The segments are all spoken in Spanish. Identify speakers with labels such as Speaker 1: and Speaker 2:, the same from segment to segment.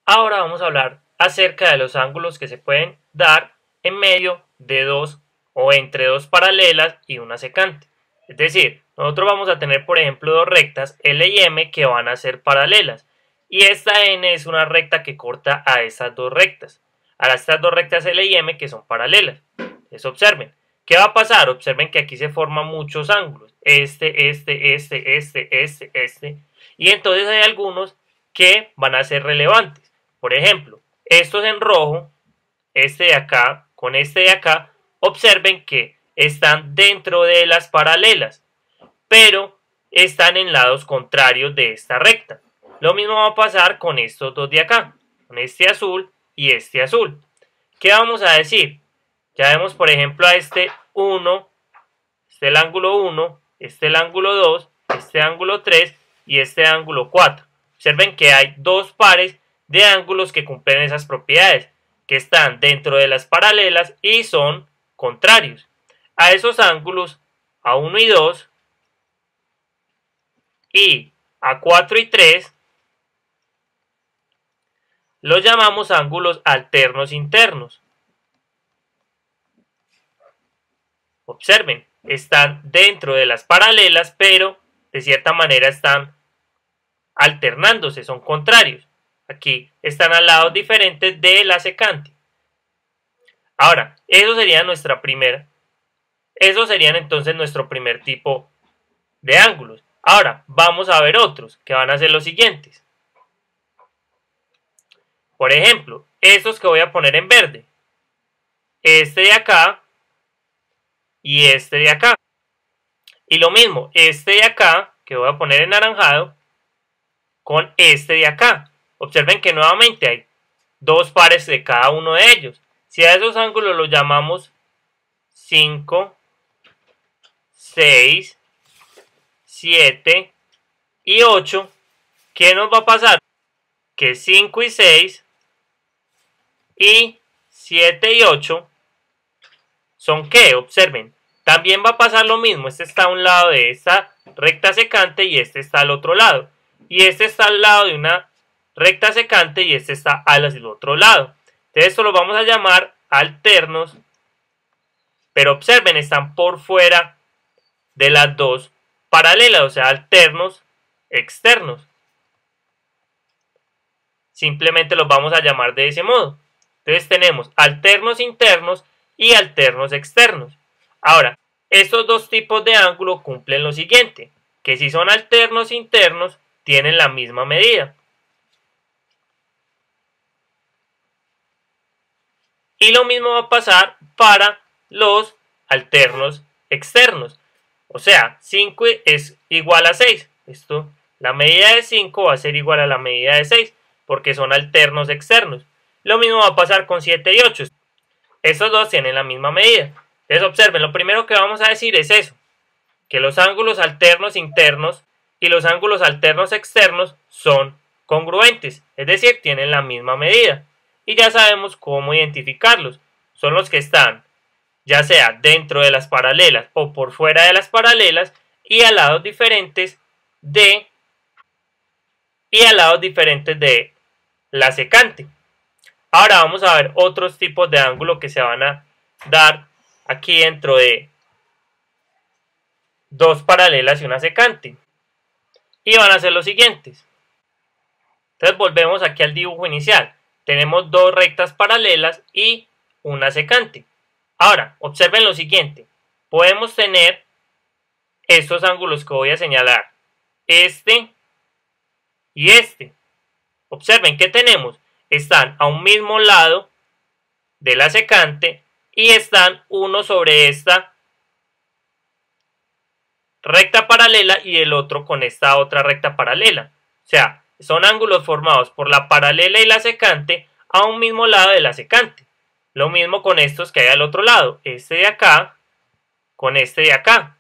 Speaker 1: Ahora vamos a hablar acerca de los ángulos que se pueden dar en medio de dos o entre dos paralelas y una secante. Es decir, nosotros vamos a tener, por ejemplo, dos rectas L y M que van a ser paralelas. Y esta N es una recta que corta a estas dos rectas. A estas dos rectas L y M que son paralelas. Entonces observen. ¿Qué va a pasar? Observen que aquí se forman muchos ángulos. Este. Y entonces hay algunos que van a ser relevantes. Por ejemplo, estos en rojo, este de acá con este de acá, observen que están dentro de las paralelas, pero están en lados contrarios de esta recta. Lo mismo va a pasar con estos dos de acá, con este azul y este azul. ¿Qué vamos a decir? Ya vemos, por ejemplo, a este 1, este el ángulo 1, este el ángulo 2, este ángulo 3 y este ángulo 4. Observen que hay dos pares de ángulos que cumplen esas propiedades, que están dentro de las paralelas y son contrarios. A esos ángulos, a 1 y 2, y a 4 y 3, los llamamos ángulos alternos internos. Observen, están dentro de las paralelas, pero de cierta manera están alternándose, son contrarios. Aquí están a lados diferentes de la secante. Ahora, eso serían entonces nuestro primer tipo de ángulos. Ahora, vamos a ver otros, que van a ser los siguientes. Por ejemplo, estos que voy a poner en verde. Este de acá y este de acá. Y lo mismo, este de acá, que voy a poner en naranjado, con este de acá. Observen que nuevamente hay dos pares de cada uno de ellos. Si a esos ángulos los llamamos 5, 6, 7 y 8, ¿qué nos va a pasar? Que 5 y 6 y 7 y 8 son ¿qué? Observen, también va a pasar lo mismo. Este está a un lado de esta recta secante y este está al otro lado. Y este está al lado de una recta secante y este está al otro lado. Entonces esto lo vamos a llamar alternos, pero observen, están por fuera de las dos paralelas, o sea, alternos externos. Simplemente los vamos a llamar de ese modo. Entonces tenemos alternos internos y alternos externos. Ahora, estos dos tipos de ángulo cumplen lo siguiente, que si son alternos internos, tienen la misma medida. Y lo mismo va a pasar para los alternos externos. O sea, 5 es igual a 6. La medida de 5 va a ser igual a la medida de 6, porque son alternos externos. Lo mismo va a pasar con 7 y 8. Estos dos tienen la misma medida. Entonces observen, lo primero que vamos a decir es eso, que los ángulos alternos internos y los ángulos alternos externos son congruentes, es decir, tienen la misma medida. Y ya sabemos cómo identificarlos. Son los que están ya sea dentro de las paralelas o por fuera de las paralelas y a lados diferentes de la secante. Ahora vamos a ver otros tipos de ángulos que se van a dar aquí dentro de dos paralelas y una secante. Y van a ser los siguientes. Entonces volvemos aquí al dibujo inicial. Tenemos dos rectas paralelas y una secante. Ahora, observen lo siguiente. Podemos tener estos ángulos que voy a señalar. Este y este. Observen que tenemos. Están a un mismo lado de la secante y están uno sobre esta recta paralela y el otro con esta otra recta paralela. O sea, son ángulos formados por la paralela y la secante a un mismo lado de la secante. Lo mismo con estos que hay al otro lado, este de acá con este de acá.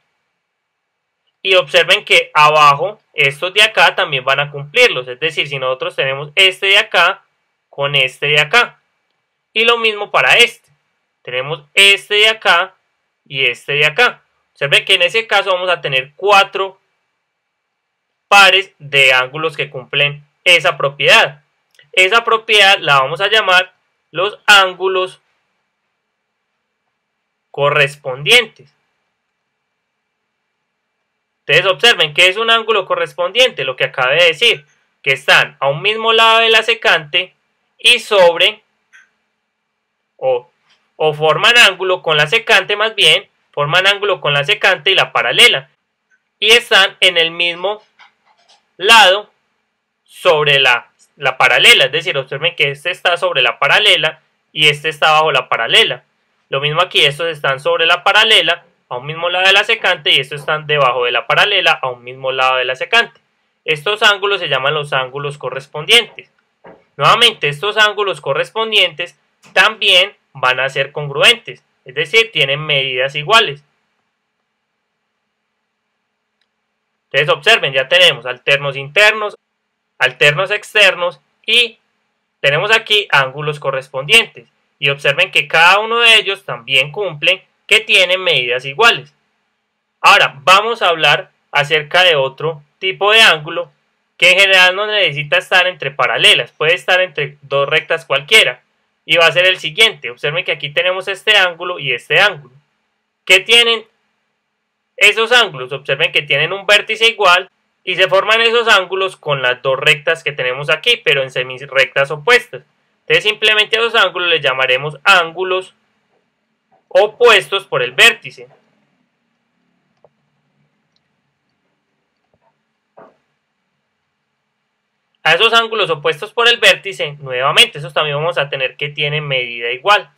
Speaker 1: Y observen que abajo estos de acá también van a cumplirlos, es decir, si nosotros tenemos este de acá con este de acá. Y lo mismo para este. Tenemos este de acá y este de acá. Observen que en ese caso vamos a tener 4 pares de ángulos que cumplen esa propiedad. esa propiedad la vamos a llamar los ángulos correspondientes. Entonces observen que es un ángulo correspondiente, lo que acabé de decir, que están a un mismo lado de la secante y sobre, o forman ángulo con la secante, más bien, forman ángulo con la secante y la paralela, y están en el mismo lado sobre la paralela, es decir, observen que este está sobre la paralela y este está bajo la paralela. Lo mismo aquí, estos están sobre la paralela a un mismo lado de la secante y estos están debajo de la paralela a un mismo lado de la secante. Estos ángulos se llaman los ángulos correspondientes. Nuevamente, estos ángulos correspondientes también van a ser congruentes, es decir, tienen medidas iguales. Entonces observen, ya tenemos alternos internos, alternos externos y tenemos aquí ángulos correspondientes. Y observen que cada uno de ellos también cumplen que tienen medidas iguales. Ahora vamos a hablar acerca de otro tipo de ángulo que en general no necesita estar entre paralelas, puede estar entre dos rectas cualquiera. Y va a ser el siguiente. Observen que aquí tenemos este ángulo y este ángulo. ¿Qué tienen esos ángulos? Observen que tienen un vértice igual y se forman esos ángulos con las dos rectas que tenemos aquí, pero en semirrectas opuestas. Entonces simplemente a los ángulos les llamaremos ángulos opuestos por el vértice. A esos ángulos opuestos por el vértice, nuevamente, esos también vamos a tener que tienen medida igual.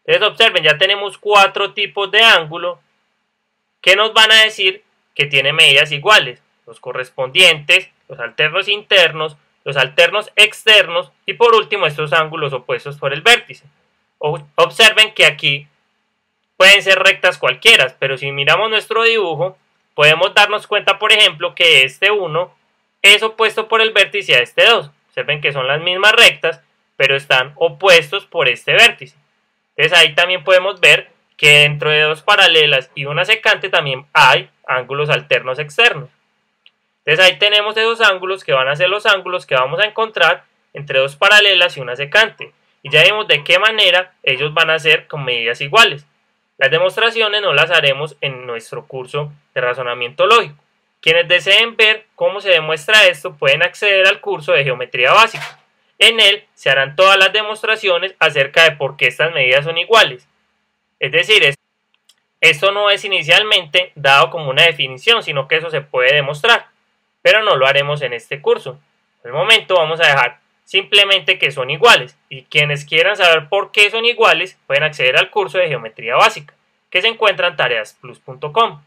Speaker 1: Entonces observen, ya tenemos 4 tipos de ángulo que nos van a decir que tienen medidas iguales. Los correspondientes, los alternos internos, los alternos externos y por último estos ángulos opuestos por el vértice. Observen que aquí pueden ser rectas cualquiera, pero si miramos nuestro dibujo podemos darnos cuenta, por ejemplo, que este 1 es opuesto por el vértice a este 2. Observen que son las mismas rectas, pero están opuestos por este vértice. Entonces ahí también podemos ver que dentro de dos paralelas y una secante también hay ángulos alternos externos. Entonces ahí tenemos esos ángulos que van a ser los ángulos que vamos a encontrar entre dos paralelas y una secante. Y ya vimos de qué manera ellos van a ser con medidas iguales. Las demostraciones no las haremos en nuestro curso de razonamiento lógico. Quienes deseen ver cómo se demuestra esto pueden acceder al curso de geometría básica. En él se harán todas las demostraciones acerca de por qué estas medidas son iguales. Es decir, esto no es inicialmente dado como una definición, sino que eso se puede demostrar. Pero no lo haremos en este curso. Por el momento vamos a dejar simplemente que son iguales. Y quienes quieran saber por qué son iguales pueden acceder al curso de geometría básica, que se encuentra en tareasplus.com.